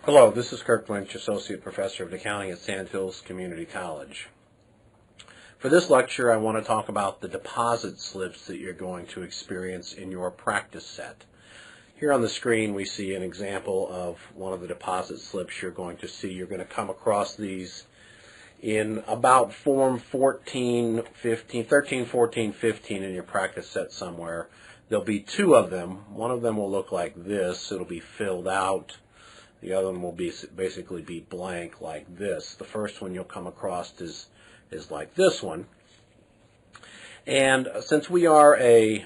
Hello, this is Kirk Lynch, Associate Professor of Accounting at Sand Hills Community College. For this lecture, I want to talk about the deposit slips that you're going to experience in your practice set. Here on the screen, we see an example of one of the deposit slips you're going to see. You're going to come across these in about form 14, 15, 13, 14, 15 in your practice set somewhere. There'll be two of them. One of them will look like this. It'll be filled out. The other one will basically be blank like this. The first one you'll come across is like this one. And since we are a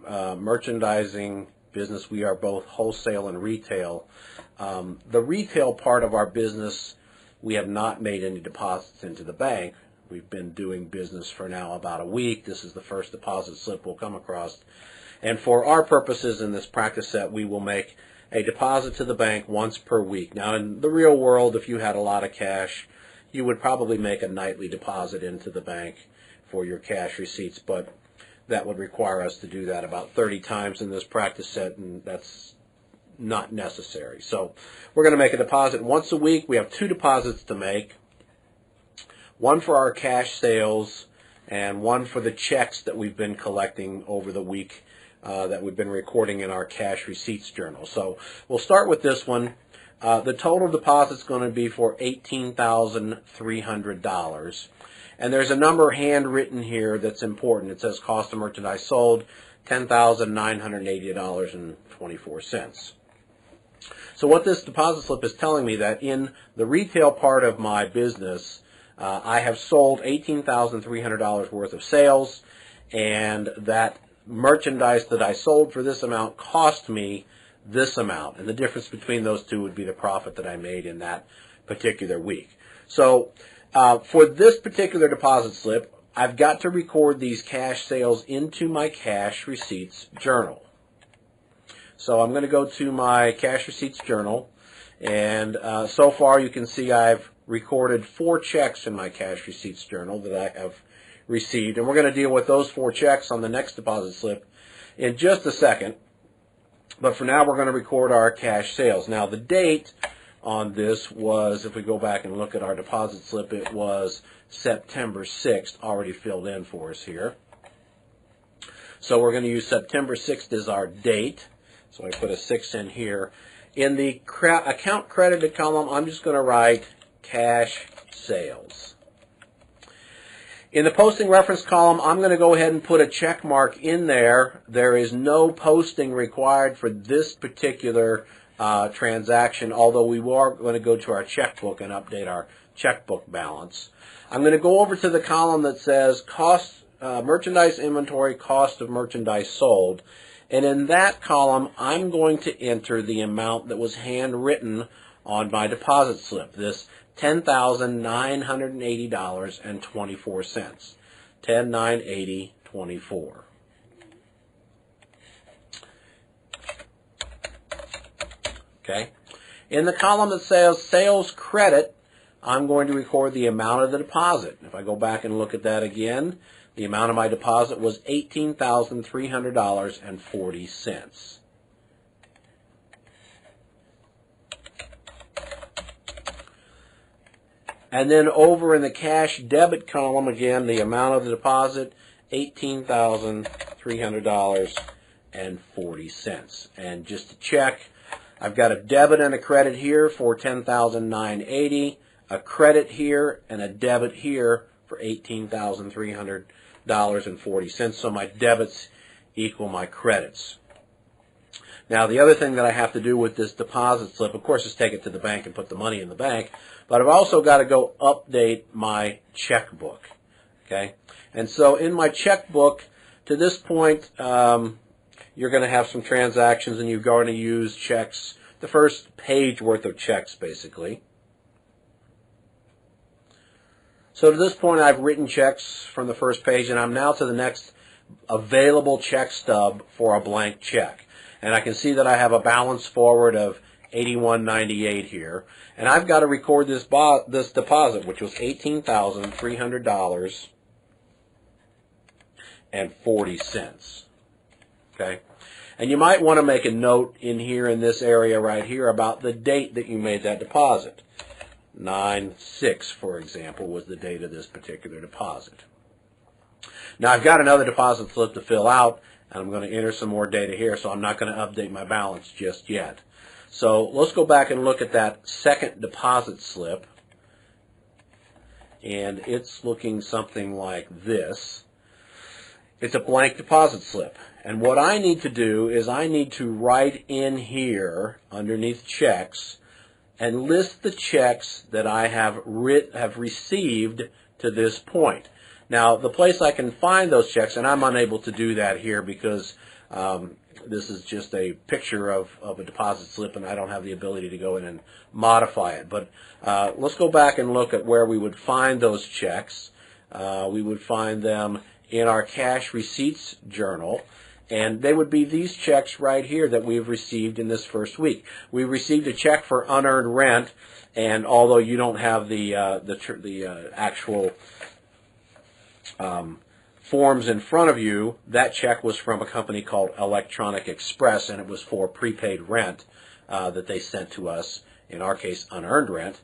merchandising business, we are both wholesale and retail. The retail part of our business, we have not made any deposits into the bank. We've been doing business for now about a week. This is the first deposit slip we'll come across. And for our purposes in this practice set, we will make a deposit to the bank once per week. Now, in the real world, if you had a lot of cash, you would probably make a nightly deposit into the bank for your cash receipts, but that would require us to do that about 30 times in this practice set, and that's not necessary. So we're going to make a deposit once a week. We have two deposits to make, one for our cash sales and one for the checks that we've been collecting over the week that we've been recording in our cash receipts journal. So we'll start with this one. The total deposit is going to be for $18,300. And there's a number handwritten here that's important. It says cost of merchandise sold, $10,980.24. So what this deposit slip is telling me that in the retail part of my business, I have sold $18,300 worth of sales, and that merchandise that I sold for this amount cost me this amount, and the difference between those two would be the profit that I made in that particular week. So for this particular deposit slip, I've got to record these cash sales into my cash receipts journal. So I'm going to go to my cash receipts journal, and so far you can see I've recorded 4 checks in my cash receipts journal that I have received, and we're going to deal with those 4 checks on the next deposit slip in just a second. But for now, we're going to record our cash sales. Now, the date on this was, if we go back and look at our deposit slip, it was September 6th, already filled in for us here. So we're going to use September 6th as our date. So I put a 6 in here. In the account credited column, I'm just going to write cash sales. In the posting reference column, I'm going to go ahead and put a check mark in there. There is no posting required for this particular transaction, although we are going to go to our checkbook and update our checkbook balance. I'm going to go over to the column that says cost, merchandise inventory, cost of merchandise sold. And in that column, I'm going to enter the amount that was handwritten on my deposit slip, this $10,980.24. $10,980.24. Okay. In the column that says sales credit, I'm going to record the amount of the deposit. If I go back and look at that again, the amount of my deposit was $18,300.40. And then over in the cash debit column, again, the amount of the deposit, $18,300.40. And just to check, I've got a debit and a credit here for $10,980, a credit here and a debit here for $18,300.40. So my debits equal my credits. Now, the other thing that I have to do with this deposit slip, of course, is take it to the bank and put the money in the bank, but I've also got to go update my checkbook, okay? And so in my checkbook, to this point, you're going to have some transactions, and you're going to use checks, the first page worth of checks, basically. So to this point, I've written checks from the first page, and I'm now to the next available check stub for a blank check. And I can see that I have a balance forward of $81.98 here. And I've got to record this deposit, which was $18,300.40. Okay? And you might want to make a note in here in this area right here about the date that you made that deposit. 9/6, for example, was the date of this particular deposit. Now I've got another deposit slip to fill out, and I'm going to enter some more data here, so I'm not going to update my balance just yet. So let's go back and look at that second deposit slip, and it's looking something like this. It's a blank deposit slip, and what I need to do is I need to write in here underneath checks and list the checks that I have received to this point. Now, the place I can find those checks, and I'm unable to do that here because this is just a picture of a deposit slip, and I don't have the ability to go in and modify it. But let's go back and look at where we would find those checks. We would find them in our cash receipts journal, and they would be these checks right here that we've received in this first week. We received a check for unearned rent, and although you don't have the actual forms in front of you, that check was from a company called Electronic Express, and it was for prepaid rent that they sent to us, in our case unearned rent.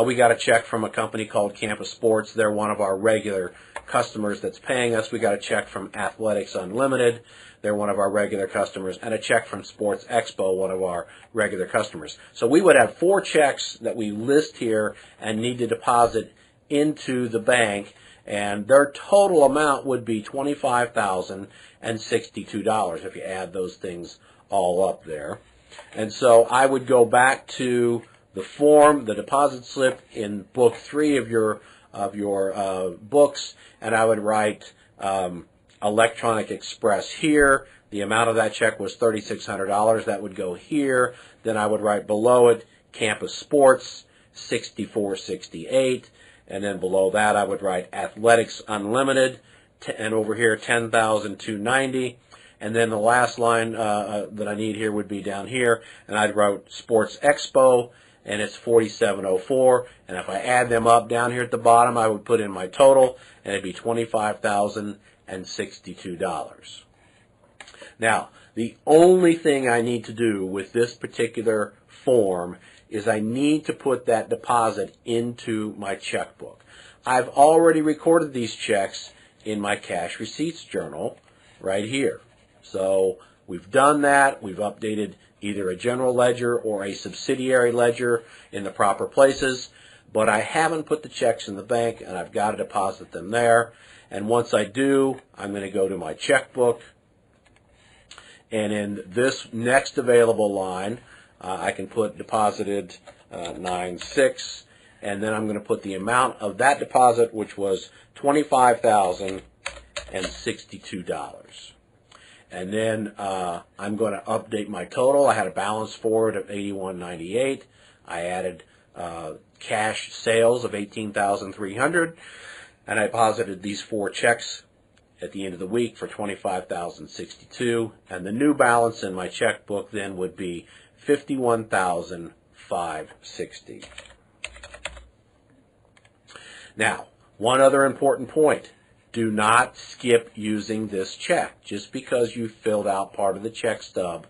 We got a check from a company called Campus Sports. They're one of our regular customers that's paying us. We got a check from Athletics Unlimited. They're one of our regular customers, and a check from Sports Expo, one of our regular customers. So we would have 4 checks that we list here and need to deposit into the bank, and their total amount would be $25,062 if you add those things all up there. And so I would go back to the form, the deposit slip in book 3 of your books, and I would write Electronic Express here. The amount of that check was $3,600. That would go here. Then I would write below it Campus Sports, $64.68. And then below that I would write Athletics Unlimited, and over here $10,290. And then the last line that I need here would be down here, and I'd write Sports Expo, and it's $47.04. And if I add them up down here at the bottom, I would put in my total, and it'd be $25,062. Now, the only thing I need to do with this particular form is I need to put that deposit into my checkbook. I've already recorded these checks in my cash receipts journal right here. So we've done that. We've updated either a general ledger or a subsidiary ledger in the proper places, but I haven't put the checks in the bank, and I've got to deposit them there. And once I do, I'm going to go to my checkbook, and in this next available line, I can put deposited 9/6, and then I'm going to put the amount of that deposit, which was $25,062. And then I'm going to update my total. I had a balance for it of $81.98. I added cash sales of $18,300, and I deposited these 4 checks at the end of the week for $25,062, and the new balance in my checkbook then would be $51,560. Now, one other important point. Do not skip using this check. Just because you filled out part of the check stub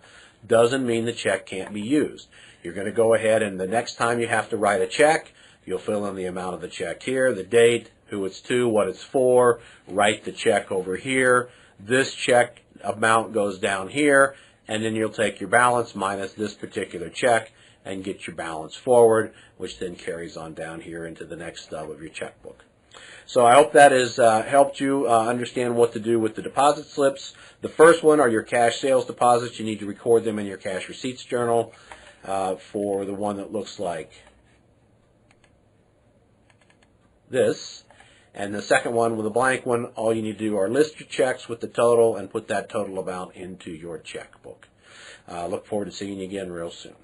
doesn't mean the check can't be used. You're going to go ahead, and the next time you have to write a check, you'll fill in the amount of the check here, the date, who it's to, what it's for, write the check over here. This check amount goes down here, and then you'll take your balance minus this particular check and get your balance forward, which then carries on down here into the next stub of your checkbook. So I hope that has helped you understand what to do with the deposit slips. The first one are your cash sales deposits. You need to record them in your cash receipts journal for the one that looks like this. And the second one, with a blank one, all you need to do are list your checks with the total and put that total amount into your checkbook. Look forward to seeing you again real soon.